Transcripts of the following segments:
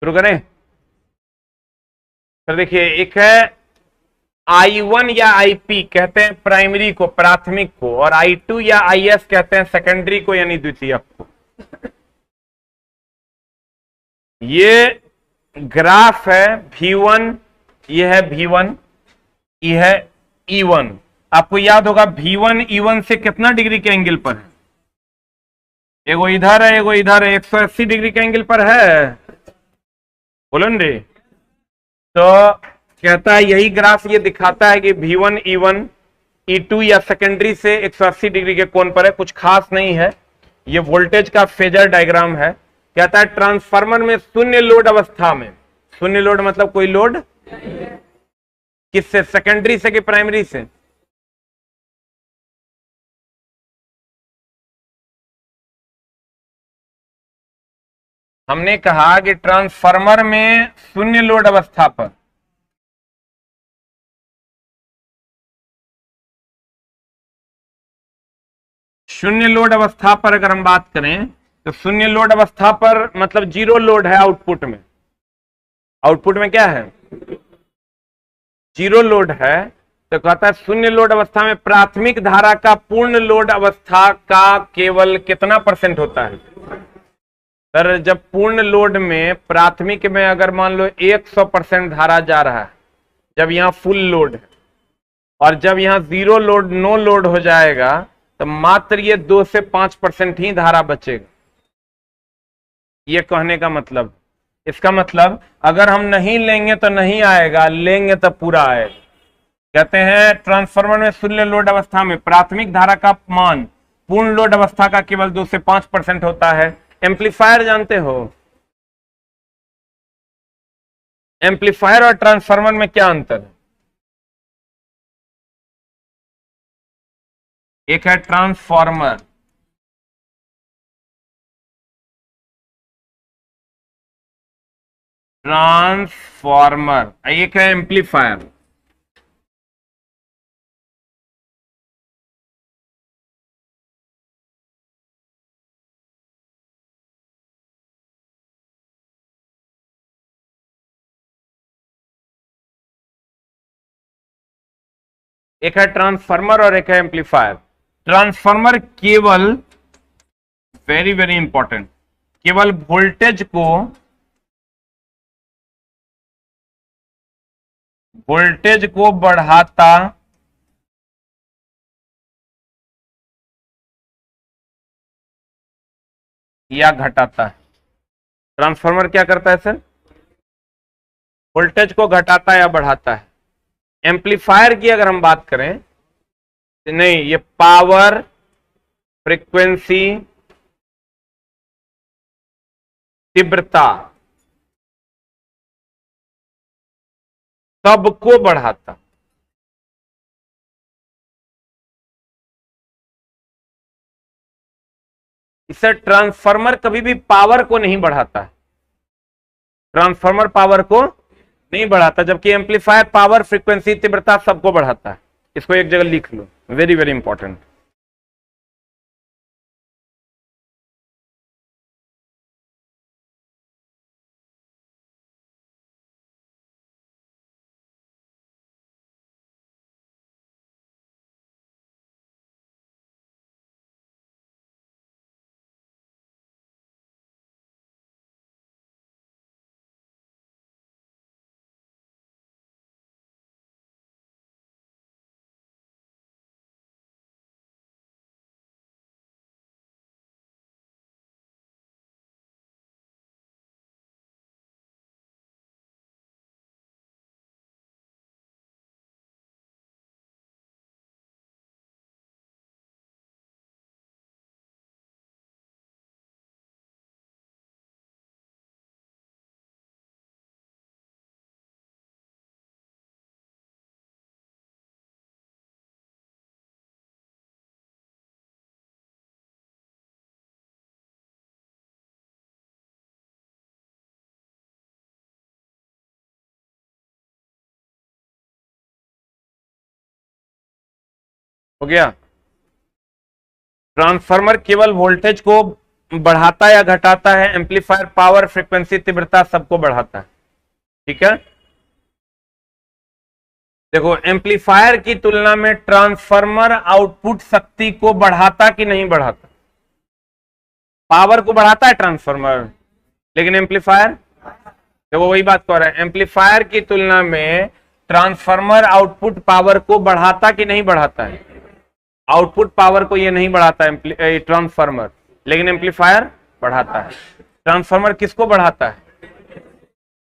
शुरू करें। तो देखिए, एक है I1 या IP कहते हैं प्राइमरी को, प्राथमिक को, और I2 या IS कहते हैं सेकेंडरी को यानी द्वितीयक को। ये ग्राफ है V1, ये है V1, ये है E1। आपको याद होगा V1 E1 से कितना डिग्री के एंगल पर है? एगो इधर है, एगो इधर है, 180 डिग्री के एंगल पर है। बोलो न रे। तो कहता है, यही ग्राफ ये दिखाता है कि V1 E1 E2 या सेकेंडरी से 180 डिग्री के कोण पर है। कुछ खास नहीं है, ये वोल्टेज का फेजर डायग्राम है। कहता है ट्रांसफार्मर में शून्य लोड अवस्था में, शून्य लोड मतलब कोई लोड किससे, सेकेंडरी से कि प्राइमरी से? हमने कहा कि ट्रांसफार्मर में शून्य लोड अवस्था पर शून्य लोड अवस्था पर अगर हम बात करें तो शून्य लोड अवस्था पर मतलब जीरो लोड है आउटपुट में। आउटपुट में क्या है? जीरो लोड है। तो कहता है शून्य लोड अवस्था में प्राथमिक धारा का पूर्ण लोड अवस्था का केवल कितना परसेंट होता है? सर, जब पूर्ण लोड में प्राथमिक में अगर मान लो 100% धारा जा रहा है, जब यहां फुल लोड है, और जब यहां जीरो लोड, नो लोड हो जाएगा, तो मात्र ये 2 से 5% ही धारा बचेगा। ये कहने का मतलब, इसका मतलब अगर हम नहीं लेंगे तो नहीं आएगा, लेंगे तो पूरा आएगा। कहते हैं ट्रांसफार्मर में शून्य लोड अवस्था में प्राथमिक धारा का मान पूर्ण लोड अवस्था का केवल 2 से 5% होता है। एम्पलीफायर जानते हो? एम्पलीफायर और ट्रांसफार्मर में क्या अंतर है? एक है ट्रांसफार्मर, ट्रांसफार्मर, एक है एम्पलीफायर। एक है ट्रांसफार्मर और एक है एम्पलीफायर। ट्रांसफार्मर केवल, वेरी वेरी इंपॉर्टेंट, केवल वोल्टेज को बढ़ाता या घटाता है। ट्रांसफार्मर क्या करता है सर? वोल्टेज को घटाता या बढ़ाता है। एम्पलीफायर की अगर हम बात करें तो नहीं, ये पावर, फ्रीक्वेंसी, तीव्रता सबको बढ़ाता। इससे ट्रांसफार्मर कभी भी पावर को नहीं बढ़ाता है। ट्रांसफार्मर पावर को नहीं बढ़ाता, जबकि एम्पलीफायर पावर, फ्रीक्वेंसी, तीव्रता सबको बढ़ाता है। इसको एक जगह लिख लो, वेरी वेरी इंपॉर्टेंट। हो गया। ट्रांसफार्मर केवल वोल्टेज को बढ़ाता या घटाता है? एम्पलीफायर पावर, फ्रीक्वेंसी, तीव्रता सबको बढ़ाता है। ठीक है, देखो एम्पलीफायर की तुलना में ट्रांसफार्मर आउटपुट शक्ति को बढ़ाता कि नहीं बढ़ाता? पावर को बढ़ाता है ट्रांसफार्मर, लेकिन एम्पलीफायर, देखो वही बात कर रहा है, एम्पलीफायर की तुलना में ट्रांसफार्मर आउटपुट पावर को बढ़ाता कि नहीं बढ़ाता है? आउटपुट पावर को ये नहीं बढ़ाता है ट्रांसफार्मर, लेकिन एम्पलीफायर बढ़ाता है। ट्रांसफार्मर किसको बढ़ाता है?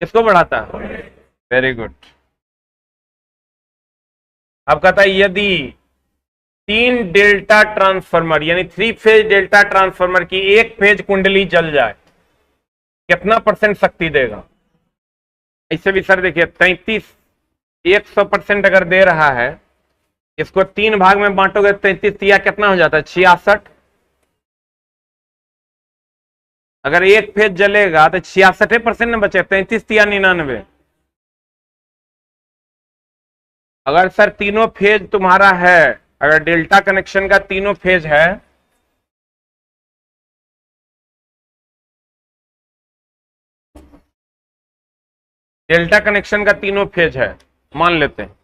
किसको बढ़ाता है? Very good. अब कहता है यदि 3 डेल्टा ट्रांसफार्मर यानी 3 फेज डेल्टा ट्रांसफार्मर की एक फेज कुंडली जल जाए, कितना परसेंट शक्ति देगा? इससे भी सर देखिए 33, 100% अगर दे रहा है, इसको 3 भाग में बांटोगे 33 या कितना हो जाता है? 66। अगर एक फेज जलेगा तो 66% में बचे, 33 या 99। अगर सर तीनों फेज तुम्हारा है, अगर डेल्टा कनेक्शन का तीनों फेज है, डेल्टा कनेक्शन का तीनों फेज है, मान लेते हैं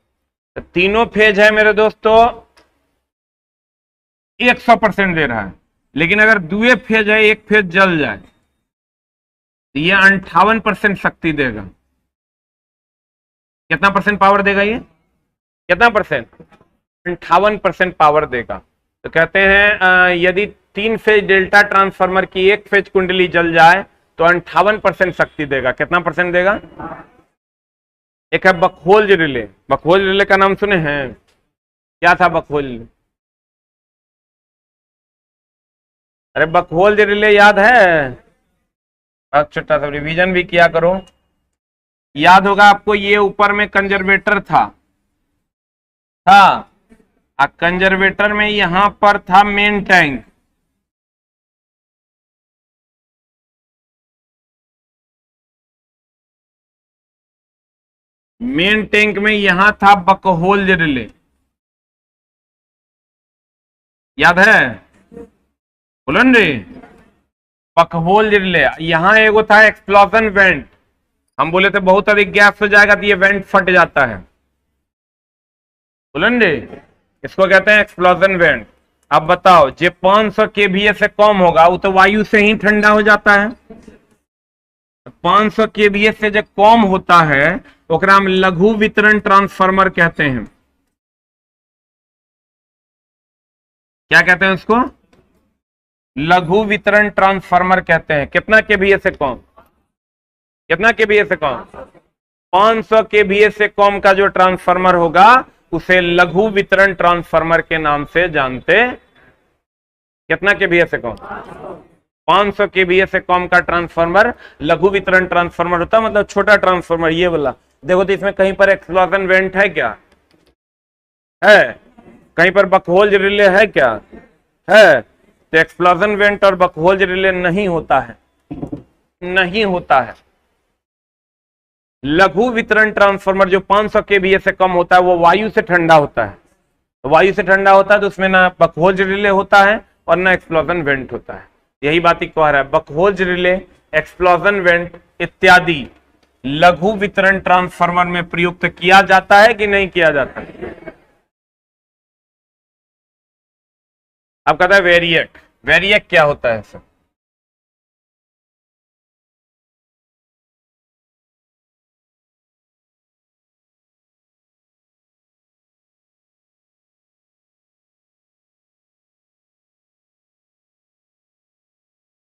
तो तीनों फेज है मेरे दोस्तों, 100% दे रहा है। लेकिन अगर दुए फेज है, एक फेज जल जाए तो ये 58% शक्ति देगा। कितना परसेंट पावर देगा ये? कितना परसेंट? 58% पावर देगा। तो कहते हैं यदि 3 फेज डेल्टा ट्रांसफार्मर की एक फेज कुंडली जल जाए तो 58% शक्ति देगा। कितना परसेंट देगा? एक है बकहोल्ज रिले। बकहोल्ज रिले का नाम सुने हैं? क्या था बकहोल्ज? अरे बकहोल्ज रिले याद है? अब छोटा सा रिवीजन भी किया करो। याद होगा आपको, ये ऊपर में कंजर्वेटर था कंजर्वेटर में यहां पर था मेन टैंक। मेन टैंक में यहां था बकहोल्ज रिले, याद है? बुलन रे, बकहोल्ज रिले। यहां एगो था एक्सप्लोजन वेंट। हम बोले थे बहुत अधिक गैस हो जाएगा तो ये वेंट फट जाता है, बुलन रे, इसको कहते हैं एक्सप्लोजन वेंट। अब बताओ, जे 500 केवीए से कम होगा वो तो वायु से ही ठंडा हो जाता है। 500 केवीए से जो कम होता है ओकरा हम लघु वितरण ट्रांसफार्मर कहते हैं। क्या कहते हैं उसको? लघु वितरण ट्रांसफार्मर कहते हैं। कितना केवीए से कम? कितना केवीए से कम? 500 केवीए से कम का जो ट्रांसफार्मर होगा उसे लघु वितरण ट्रांसफार्मर के नाम से जानते। कितना केवीए से कम? 500 केवीए से कम का ट्रांसफार्मर लघु वितरण ट्रांसफार्मर होता है, मतलब छोटा ट्रांसफार्मर। ये वाला देखो तो इसमें कहीं पर एक्सप्लोजन वेंट है क्या? है? कहीं पर बकहोल्ज रिले है क्या? है? तो एक्सप्लोजन वेंट और बकहोल्ज रिले नहीं होता है, नहीं होता है। लघु वितरण ट्रांसफार्मर जो 500 केवीए से कम होता है वो वायु से ठंडा होता है। तो वायु से ठंडा होता है तो उसमें ना बकहोल्ज रिले होता है और ना एक्सप्लोजन वेंट होता है। यही बात ही कह रहा है, बकहोल्ज रिले, एक्सप्लोजन वेंट इत्यादि लघु वितरण ट्रांसफार्मर में प्रयुक्त किया जाता है कि नहीं किया जाता है? अब कहता है वेरिएक। वेरिएक क्या होता है सर?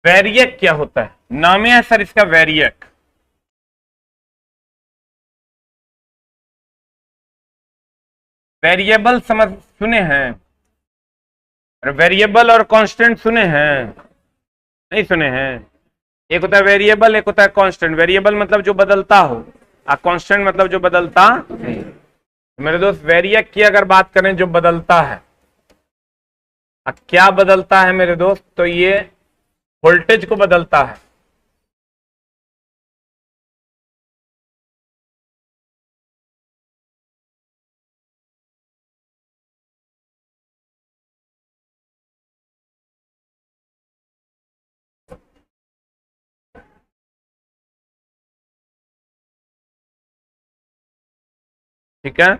वेरिएक क्या होता है? नाम है सर इसका वेरिएक। वेरिएबल समझ सुने हैं? वेरिएबल और कांस्टेंट सुने हैं? नहीं सुने हैं? एक होता है वेरिएबल, एक होता है कांस्टेंट। वेरिएबल मतलब जो बदलता हो, और कांस्टेंट मतलब जो बदलता नहीं। मेरे दोस्त वेरिएक की अगर बात करें जो बदलता है, क्या बदलता है मेरे दोस्त? तो ये वोल्टेज को बदलता है। ठीक है।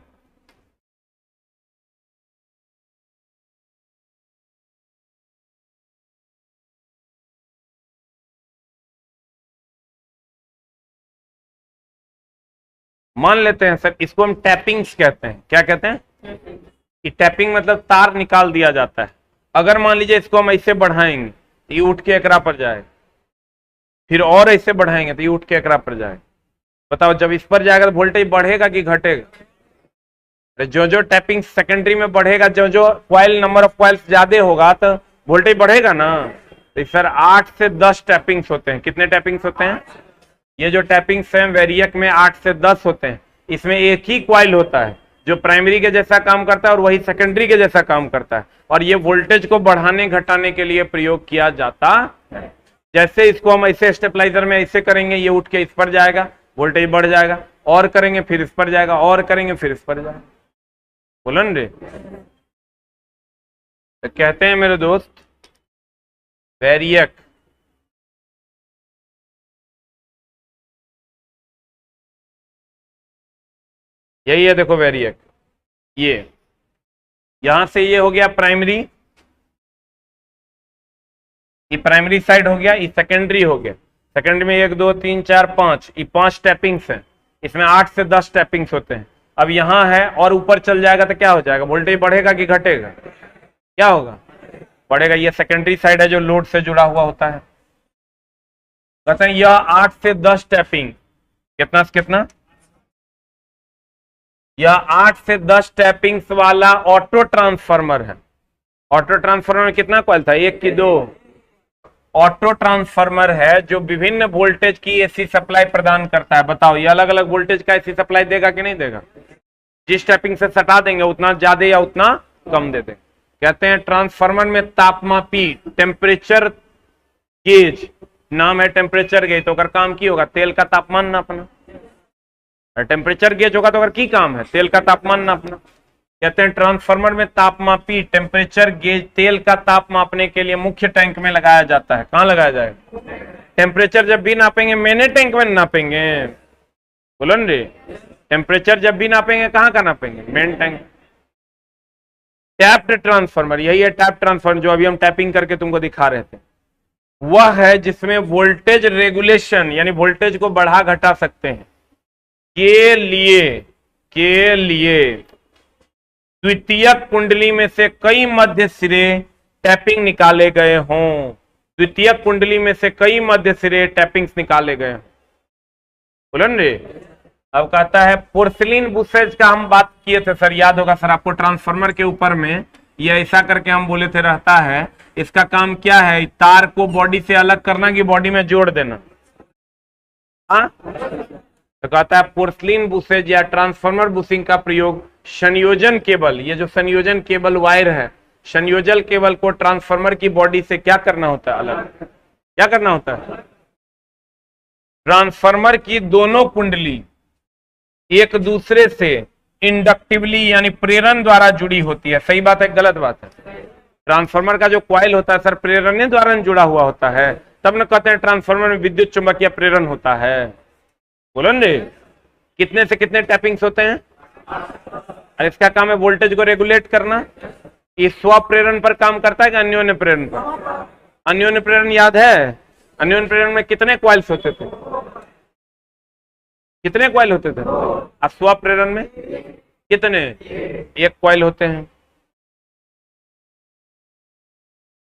मान लेते हैं सर, इसको हम टैपिंग्स कहते हैं। क्या कहते हैं? कि टैपिंग मतलब तार निकाल दिया जाता है। अगर मान लीजिए इसको हम ऐसे बढ़ाएंगे तो ये उठ के एकरा पर जाएगा, फिर और ऐसे बढ़ाएंगे तो ये उठ के एकरा पर जाएगा। बताओ जब इस पर जाएगा तो वोल्टेज बढ़ेगा कि घटेगा? जो जो टैपिंग सेकेंडरी में बढ़ेगा, जो जो कॉइल नंबर ऑफ कॉइल्स ज्यादा होगा तो वोल्टेज बढ़ेगा ना। तो सर 8 से 10 टैपिंग्स होते हैं। कितने टैपिंग्स होते हैं? ये जो टैपिंग्स हैं वेरिएक में 8 से 10 होते हैं। इसमें एक ही कॉइल होता है जो प्राइमरी के जैसा काम करता है और वही सेकेंडरी के जैसा काम करता है, और ये वोल्टेज को बढ़ाने घटाने के लिए प्रयोग किया जाता है। जैसे इसको हम ऐसे स्टेबलाइजर में ऐसे करेंगे, ये उठ के इस पर जाएगा, वोल्टेज बढ़ जाएगा, और करेंगे फिर इस पर जाएगा, और करेंगे फिर इस पर जाएगा। बोलन रे, तो कहते हैं मेरे दोस्त वेरिएक। यही है, देखो वेरिएक। ये यहां से ये हो गया प्राइमरी, ये प्राइमरी साइड हो गया, ये सेकेंडरी हो गया। सेकेंडरी में 1 2 3 4 5, ये 5 टैपिंग्स हैं। इसमें 8 से 10 टैपिंग्स होते हैं। अब यहां है और ऊपर चल जाएगा तो क्या हो जाएगा? वोल्टेज बढ़ेगा कि घटेगा? क्या होगा? बढ़ेगा। ये सेकेंडरी साइड है जो लोड से जुड़ा हुआ होता है। कहते हैं यह 8 से 10 टैपिंग, कितना से कितना? यह 8 से 10 टैपिंग्स वाला ऑटो ट्रांसफार्मर है। ऑटो ट्रांसफार्मर में कितना कॉइल था? 1 की 2। ऑटो ट्रांसफार्मर है जो विभिन्न वोल्टेज की एसी सप्लाई प्रदान करता है। बताओ ये अलग अलग वोल्टेज का एसी सप्लाई देगा कि नहीं देगा? जिस टैपिंग से सटा देंगे उतना ज्यादा या उतना कम दे देंगे। कहते हैं ट्रांसफार्मर में तापमापी, टेम्परेचर गेज नाम है, टेम्परेचर गेज। तो अगर काम की होगा तेल का तापमान नापना, टेम्परेचर गेज होगा तो अगर की काम है तेल का तापमान नापना। कहते हैं ट्रांसफार्मर में तापमापी टेम्परेचर गेज तेल का ताप मापने के लिए मुख्य टैंक में लगाया जाता है। कहां लगाया जाएगा? टेम्परेचर जब भी नापेंगे मैंने टैंक में नापेंगे। बोलो न रे, टेम्परेचर जब भी नापेंगे कहां का नापेंगे? Main tank. टैप्ड ट्रांसफार्मर, यही है टैप ट्रांसफार्मर जो अभी हम टैपिंग करके तुमको दिखा रहे थे। वह है जिसमें वोल्टेज रेगुलेशन यानी वोल्टेज को बढ़ा घटा सकते हैं के लिए द्वितीयक कुंडली में से कई मध्य सिरे टैपिंग निकाले गए हों। द्वितीयक कुंडली में से कई मध्य सिरे टैपिंग्स निकाले गए हों। बोलन रे, अब कहता है पोर्सिलिन बुशेज का हम बात किए थे सर, याद होगा सर आपको। ट्रांसफार्मर के ऊपर में ये ऐसा करके हम बोले थे रहता है। इसका काम क्या है? तार को बॉडी से अलग करना कि बॉडी में जोड़ देना? हाँ, तो कहता है पोर्सिलिन बुशेज या ट्रांसफार्मर बुशिंग का प्रयोग संयोजन केबल, ये जो संयोजन केबल वायर है, संयोजन केबल को ट्रांसफार्मर की बॉडी से क्या करना होता है? अलग। क्या करना होता है? ट्रांसफार्मर की दोनों कुंडली एक दूसरे से इंडक्टिवली यानी प्रेरण द्वारा जुड़ी होती है। सही बात है, गलत बात है? ट्रांसफार्मर का जो कॉइल होता है सर प्रेरण द्वारा जुड़ा हुआ होता है, तब न कहते हैं ट्रांसफार्मर में विद्युत चुंबकीय प्रेरण होता है। बोलो न, कितने से कितने टैपिंग्स होते हैं? और इसका काम है वोल्टेज को रेगुलेट करना। ये स्व प्रेरण पर काम करता है कि अन्योन्य प्रेरण पर? अन्योन्य प्रेरण याद है? अन्योन्य प्रेरण में कितने कॉइल्स होते थे? कितने कॉइल होते थे? और स्व प्रेरण में कितने? एक कॉइल होते हैं।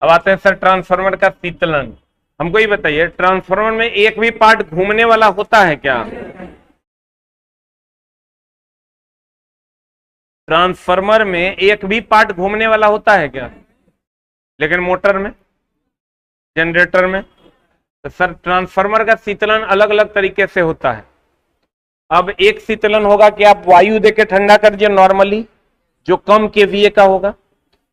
अब आते हैं सर ट्रांसफार्मर का शीतलन। हमको ये बताइए ट्रांसफार्मर में एक भी पार्ट घूमने वाला होता है क्या? ट्रांसफार्मर में एक भी पार्ट घूमने वाला होता है क्या? लेकिन मोटर में, जनरेटर में, तो सर ट्रांसफार्मर का शीतलन अलग अलग तरीके से होता है। अब एक शीतलन होगा कि आप वायु देके ठंडा कर दिए नॉर्मली, जो कम केवीए का होगा।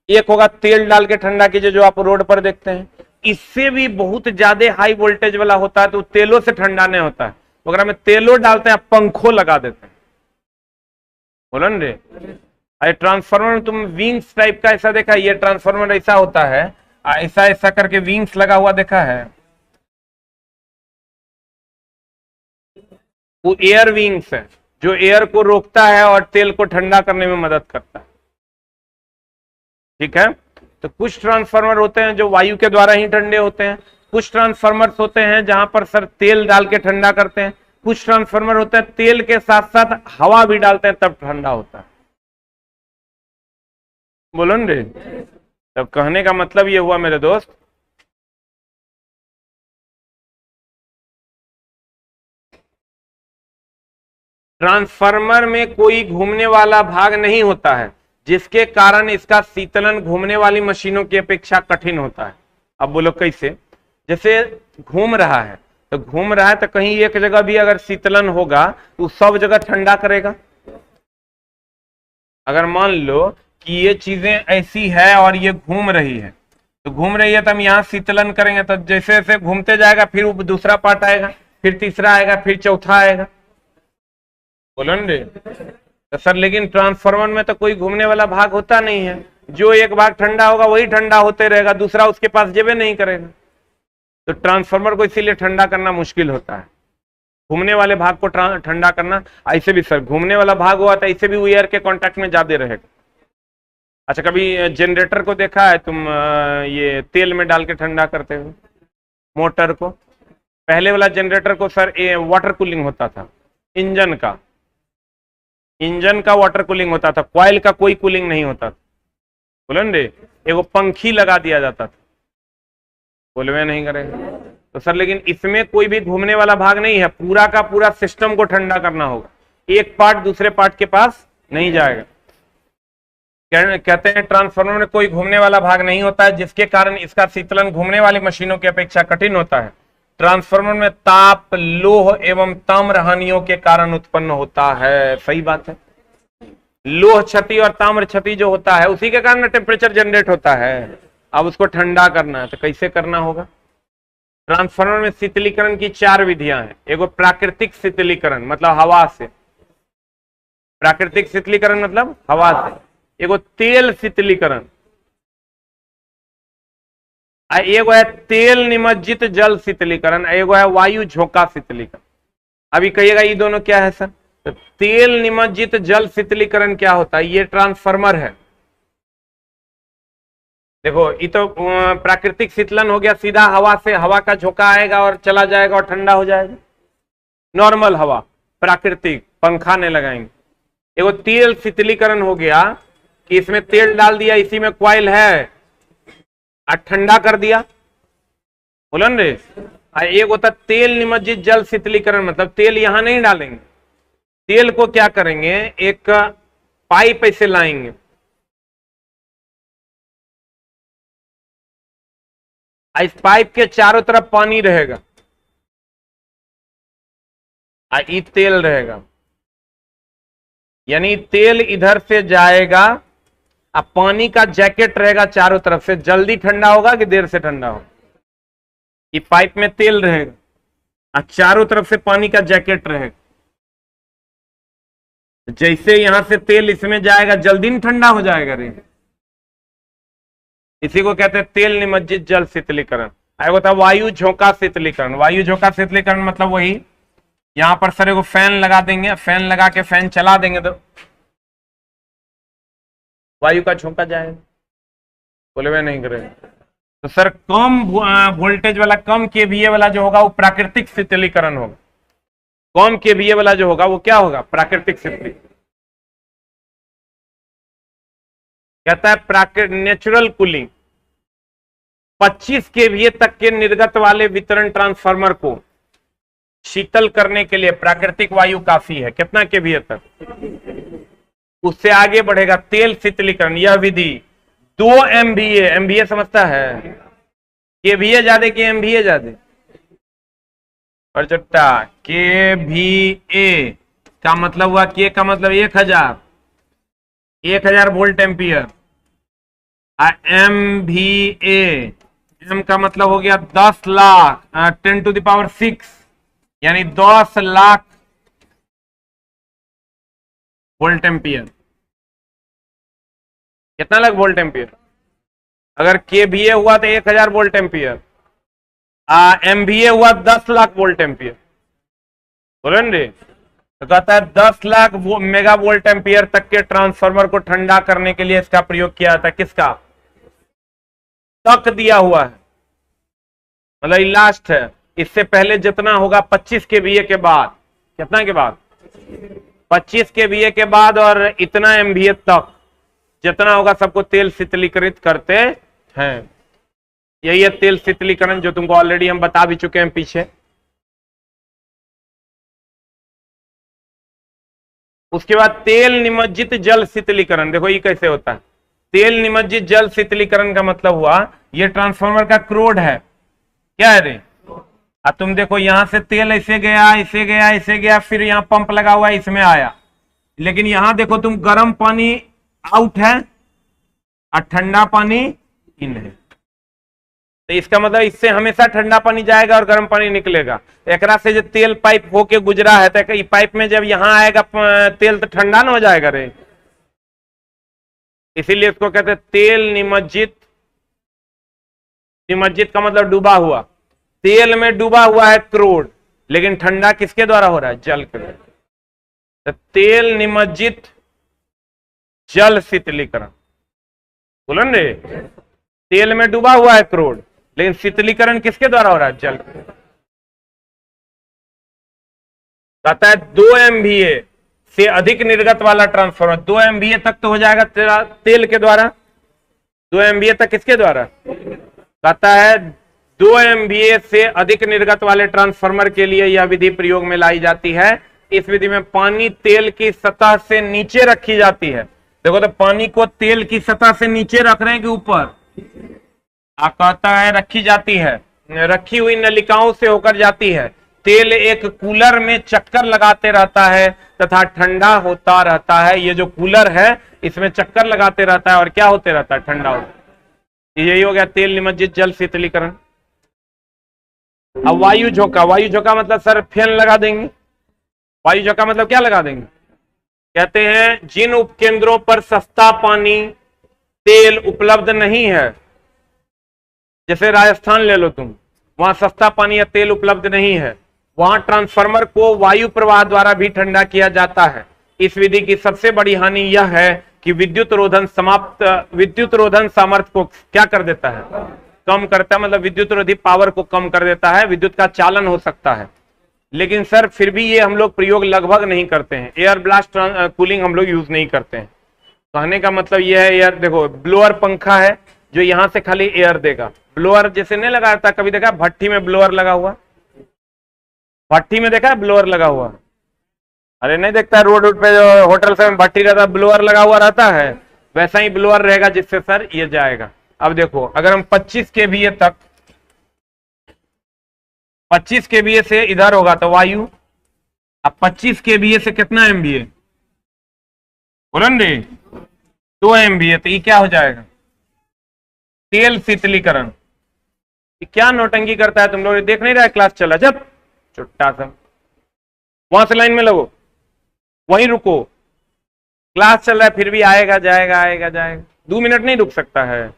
एक होगा तेल डाल के ठंडा कीजिए, जो आप रोड पर देखते हैं। इससे भी बहुत ज्यादा हाई वोल्टेज वाला होता है तो तेलों से ठंडा नहीं होता है, तो अगर हमें तेलों डालते हैं पंखों लगा देते हैं। बोलो न रे, अरे ट्रांसफार्मर में तुम विंग्स टाइप का ऐसा देखा? ये ट्रांसफार्मर ऐसा होता है, ऐसा ऐसा करके विंग्स लगा हुआ देखा है? वो एयर विंग्स है। जो एयर को रोकता है और तेल को ठंडा करने में मदद करता है। ठीक है, तो कुछ ट्रांसफार्मर होते हैं जो वायु के द्वारा ही ठंडे होते हैं, कुछ ट्रांसफार्मर्स होते हैं जहां पर सर तेल डाल के ठंडा करते हैं, कुछ ट्रांसफार्मर होते हैं तेल के साथ साथ हवा भी डालते हैं तब ठंडा होता है। बोलो न रे, तब कहने का मतलब ये हुआ मेरे दोस्त, ट्रांसफार्मर में कोई घूमने वाला भाग नहीं होता है जिसके कारण इसका शीतलन घूमने वाली मशीनों की अपेक्षा कठिन होता है। अब बोलो कैसे? जैसे घूम रहा है तो घूम रहा है तो कहीं एक जगह भी अगर शीतलन होगा तो सब जगह ठंडा करेगा। अगर मान लो कि ये चीजें ऐसी है और ये घूम रही है, तो घूम रही है तो हम यहाँ शीतलन करेंगे तो जैसे जैसे घूमते जाएगा फिर वो दूसरा पार्ट आएगा, फिर तीसरा आएगा, फिर चौथा आएगा। बोलो न रे, तो सर लेकिन ट्रांसफार्मर में तो कोई घूमने वाला भाग होता नहीं है, जो एक भाग ठंडा होगा वही ठंडा होते रहेगा, दूसरा उसके पास जेबे नहीं करेगा। तो ट्रांसफार्मर को इसीलिए ठंडा करना मुश्किल होता है, घूमने वाले भाग को ठंडा करना। ऐसे भी सर घूमने वाला भाग हुआ था, इससे भी वो एयर के कांटेक्ट में ज्यादा रहेगा। अच्छा, कभी जनरेटर को देखा है तुम ये तेल में डाल के ठंडा करते हुए मोटर को? पहले वाला जनरेटर को सर वाटर कूलिंग होता था, इंजन का वाटर कूलिंग होता था, कॉइल का कोई कूलिंग नहीं होता था। बोलो न रे, एगो पंखी लगा दिया जाता था। बोलवे नहीं करेगा तो सर, लेकिन इसमें कोई भी घूमने वाला भाग नहीं है, पूरा का पूरा सिस्टम को ठंडा करना होगा, एक पार्ट दूसरे पार्ट के पास नहीं जाएगा। कहते हैं ट्रांसफार्मर में कोई घूमने वाला भाग नहीं होता है जिसके कारण इसका शीतलन घूमने वाली मशीनों की अपेक्षा कठिन होता है। ट्रांसफार्मर में ताप, लोह एवं ताम्र हानियों के कारण उत्पन्न होता है। सही बात है, लोह क्षति और ताम्र क्षति जो होता है उसी के कारण टेम्परेचर जनरेट होता है। अब उसको ठंडा करना है तो कैसे करना होगा? ट्रांसफार्मर में शीतलीकरण की 4 विधियां हैं। एगो प्राकृतिक शीतलीकरण मतलब हवा से, प्राकृतिक शीतलीकरण मतलब हवा से। एगो तेल शीतलीकरण, एगो है तेल निमज्जित जल शीतलीकरण, एगो है वायु झोंका शीतलीकरण। अभी कहिएगा ये दोनों क्या है सर? तो तेल निमज्जित जल शीतलीकरण क्या होता है? ये ट्रांसफार्मर है। देखो ये तो प्राकृतिक शीतलन हो गया, सीधा हवा से, हवा का झोंका आएगा और चला जाएगा और ठंडा हो जाएगा। नॉर्मल हवा, प्राकृतिक, पंखा नहीं लगाएंगे। एगो तेल शीतलीकरण हो गया कि इसमें तेल डाल दिया, इसी में कॉइल है और ठंडा कर दिया। बोलो न रे। एक होता तेल निमज्जित जल शीतलीकरण, मतलब तेल यहां नहीं डालेंगे, तेल को क्या करेंगे, एक पाइप ऐसे लाएंगे, इस पाइप के चारों तरफ पानी रहेगा, ये तेल रहेगा, यानी तेल इधर से जाएगा, अब पानी का जैकेट रहेगा चारों तरफ से। जल्दी ठंडा होगा कि देर से ठंडा होगा? ये पाइप में तेल रहेगा और चारों तरफ से पानी का जैकेट रहेगा। जैसे यहां से तेल इसमें जाएगा जल्दी नहीं ठंडा हो जाएगा रे। इसी को कहते हैं तेल निमज्जित जल शीतलीकरण। आएगा था वायु झोंका शीतलीकरण। वायु झोंका शीतलीकरण मतलब वही, यहां पर सर एगो फैन लगा देंगे, फैन लगा के फैन चला देंगे तो वायु का झोंका जाएगा। बोले नहीं करेगा तो सर कम वोल्टेज वाला, कम केवीए वाला जो होगा वो प्राकृतिक शीतलीकरण होगा। कम केवीए वाला जो होगा वो क्या होगा? प्राकृतिक शीतलीकरण। कहता है प्राकृतिक नेचुरल कूलिंग। 25 केवीए तक के निर्गत वाले वितरण ट्रांसफार्मर को शीतल करने के लिए प्राकृतिक वायु काफी है। कितना केवीए तक? उससे आगे बढ़ेगा तेल शीतलीकरण। यह विधि 2 MVA, MVA समझता है? केवीए ज्यादा कि MVA ज्यादा? और चट्टा KVA का मतलब हुआ, के का मतलब 1000 वोल्ट एम्पियर। MVA, M का मतलब हो गया 10 लाख, 10 to the power 6, यानी 10 लाख वोल्ट एम्पियर। कितना लाख वोल्ट एम्पियर? अगर KVA हुआ तो 1000 वोल्ट एम्पियर, MVA हुआ 10 लाख वोल्ट एम्पियर। बोले रे। तो कहता है 10 लाख मेगा वोल्ट एम्पियर तक के ट्रांसफार्मर को ठंडा करने के लिए इसका प्रयोग किया जाता है। किसका? तक दिया हुआ है, मतलब लास्ट है। इससे पहले जितना होगा 25 केवीए के बाद, कितना के बाद? 25 केवीए के बाद, और इतना एमवीए तक जितना होगा सबको तेल शीतलीकृत करते हैं। यही है तेल शीतलीकरण, जो तुमको ऑलरेडी हम बता भी चुके हैं पीछे। उसके बाद तेल निमज्जित जल शीतलीकरण। देखो ये कैसे होता है। तेल निमज्जित जल शीतलीकरण का मतलब हुआ, ये ट्रांसफार्मर का क्रोड है, क्या है रे? अब तुम देखो यहां से तेल ऐसे गया, ऐसे गया, ऐसे गया, फिर यहाँ पंप लगा हुआ है, इसमें आया। लेकिन यहां देखो तुम, गर्म पानी आउट है और ठंडा पानी इन है। तो इसका मतलब इससे हमेशा ठंडा पानी जाएगा और गर्म पानी निकलेगा। एकरा से जो तेल पाइप होके गुजरा है, तो पाइप में जब यहां आएगा तेल, तो ठंडा ना हो जाएगा रे। इसीलिए इसको कहते हैं तेल निमज्जित। निमज्जित का मतलब डूबा हुआ। तेल में डूबा हुआ है क्रूड, लेकिन ठंडा किसके द्वारा हो रहा है? जल के द्वारा। तो तेल निमज्जित जल शीतलीकरण, बोलो रे। तेल में डूबा हुआ है क्रूड, लेकिन शीतलीकरण किसके द्वारा हो रहा है? जल। कहता है 2 MVA से अधिक निर्गत वाला ट्रांसफार्मर, 2 MVA तक तो हो जाएगा तेरा तेल के द्वारा। 2 MVA तक किसके द्वारा? कहता है 2 MVA से अधिक निर्गत वाले ट्रांसफार्मर के लिए यह विधि प्रयोग में लाई जाती है। इस विधि में पानी तेल की सतह से नीचे रखी जाती है। देखो तो पानी को तेल की सतह से नीचे रख रहे हैं कि ऊपर? कहता है रखी जाती है, रखी हुई नलिकाओं से होकर जाती है। तेल एक कूलर में चक्कर लगाते रहता है तथा ठंडा होता रहता है। ये जो कूलर है इसमें चक्कर लगाते रहता है और क्या होते रहता है? ठंडा होता है। यही हो गया तेल निमज्जित जल शीतलीकरण। अब वायु झोंका। वायु झोंका मतलब सर फैन लगा देंगे। वायु झोंका मतलब क्या लगा देंगे? कहते हैं जिन उपकेंद्रों पर सस्ता पानी तेल उपलब्ध नहीं है, जैसे राजस्थान ले लो तुम, वहां सस्ता पानी या तेल उपलब्ध नहीं है, वहां ट्रांसफार्मर को वायु प्रवाह द्वारा भी ठंडा किया जाता है। इस विधि की सबसे बड़ी हानि यह है कि विद्युत रोधन सामर्थ्य को क्या कर देता है? कम करता है। मतलब विद्युत रोधी पावर को कम कर देता है, विद्युत का चालन हो सकता है। लेकिन सर फिर भी ये हम लोग प्रयोग लगभग नहीं करते हैं। एयर ब्लास्ट कूलिंग हम लोग यूज नहीं करते हैं। कहने का मतलब ये है, यार देखो ब्लोअर पंखा है जो यहां से खाली एयर देगा। ब्लोअर जैसे नहीं लगा था, कभी देखा भट्टी में ब्लोअर लगा हुआ? भट्टी में देखा है ब्लोअर लगा हुआ? अरे नहीं देखता है, रोड पे जो होटल से भट्टी रहता है, ब्लोअर लगा हुआ रहता है, वैसा ही ब्लोअर रहेगा जिससे सर ये जाएगा। अब देखो अगर हम 25 केवीए तक, 25 केवीए से इधर होगा तो वायु, अब 25 केवीए से कितना एमवीए? बोलो रे 2 MVA। तो ये क्या हो जाएगा? तेल शीतलीकरण। क्या नौटंकी करता है तुम लोग? देख नहीं रहा है क्लास चला? जब चुट्टा सा वहां से लाइन में लगो, वहीं रुको, क्लास चल रहा है फिर भी आएगा जाएगा आएगा जाएगा। 2 मिनट नहीं रुक सकता है,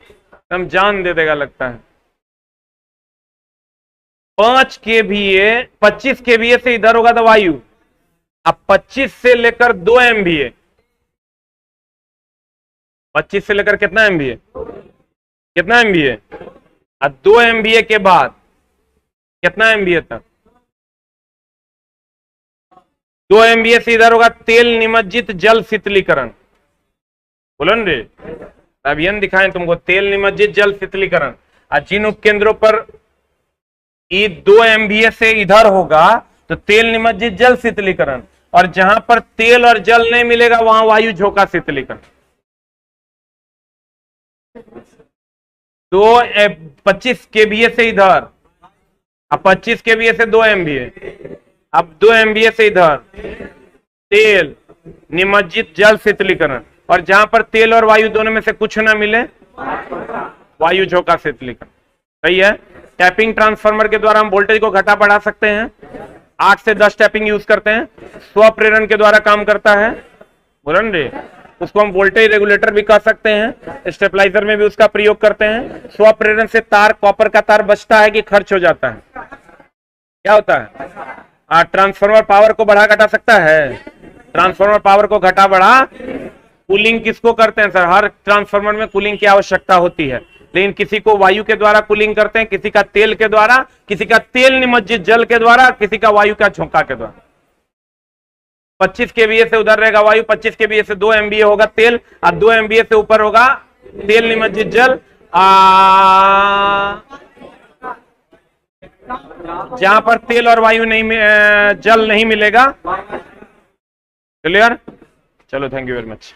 हम जान दे देगा लगता है। 5 KVA, 25 KVA से इधर होगा तो वायु। अब 25 से लेकर 2 MVA, 25 से लेकर कितना MVA? कितना MVA? अब 2 MVA के बाद कितना MVA तक? 2 MVA से इधर होगा तेल निमज्जित जल शीतलीकरण। बोलो न रे, अभियान दिखाएं तुमको तेल निमज्जित जल शीतलीकरण। जिन उपकेंद्रों पर ये 2 MVA से इधर होगा तो तेल निमज्जित जल शीतलीकरण, और जहां पर तेल और जल नहीं मिलेगा वहां वायु झोंका शीतलीकरण। 25 KVA से इधर, अब 25 KVA से 2 MVA, अब 2 MVA से इधर तेल निमज्जित जल शीतलीकरण, और जहां पर तेल और वायु दोनों में से कुछ ना मिले वायु झोंका शीतलीकरण। सही है। टैपिंग ट्रांसफार्मर के द्वारा हम वोल्टेज को घटा बढ़ा सकते हैं। 8 से 10 टैपिंग यूज करते हैं। स्व प्रेरण के द्वारा काम करता है। बोलन रे, उसको हम वोल्टेज रेगुलेटर भी कह सकते हैं। स्टेबलाइजर में भी उसका प्रयोग करते हैं। स्व प्रेरण से तार, कॉपर का तार बचता है कि खर्च हो जाता है? क्या होता है? ट्रांसफार्मर पावर को बढ़ा घटा सकता है? ट्रांसफार्मर पावर को घटा बढ़ा कूलिंग किसको करते हैं सर? हर ट्रांसफार्मर में कूलिंग की आवश्यकता होती है, लेकिन किसी को वायु के द्वारा कूलिंग करते हैं, किसी का तेल के द्वारा, किसी का तेल निमज्जित जल के द्वारा, किसी का वायु का झोंका के द्वारा। 25 केवीए से उधर रहेगा वायु, 25 केवीए से 2 एमबीए होगा तेल, और 2 एमबीए से ऊपर होगा तेल निमज्जित जल। जहां पर तेल और वायु नहीं जल नहीं मिलेगा। क्लियर? चलो, थैंक यू वेरी मच।